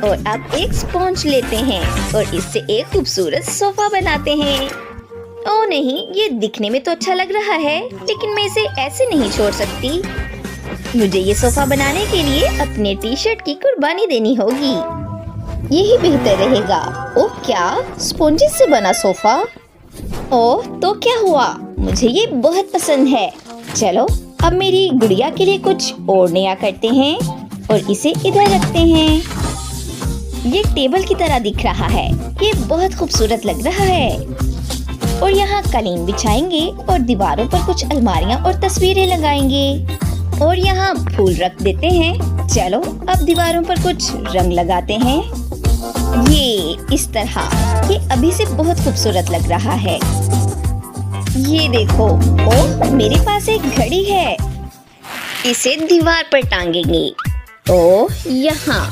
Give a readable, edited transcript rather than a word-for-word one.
और अब एक स्पॉन्ज लेते हैं और इससे एक खूबसूरत सोफा बनाते हैं। ओह नहीं, ये दिखने में तो अच्छा लग रहा है, लेकिन मैं इसे ऐसे नहीं छोड़ सकती। मुझे ये सोफा बनाने के लिए अपने टी शर्ट की कुर्बानी देनी होगी। यही बेहतर रहेगा। ओह क्या, स्पॉन्जेस से बना सोफा? ओह तो क्या हुआ, मुझे ये बहुत पसंद है। चलो अब मेरी गुड़िया के लिए कुछ और नया करते हैं और इसे इधर रखते हैं। ये टेबल की तरह दिख रहा है, ये बहुत खूबसूरत लग रहा है। और यहाँ कालीन बिछाएंगे और दीवारों पर कुछ अलमारियाँ और तस्वीरें लगाएंगे और यहाँ फूल रख देते हैं। चलो अब दीवारों पर कुछ रंग लगाते हैं। ये इस तरह, ये अभी से बहुत खूबसूरत लग रहा है। ये देखो, ओह मेरे पास एक घड़ी है, इसे दीवार पर टांगेंगे। ओह यहाँ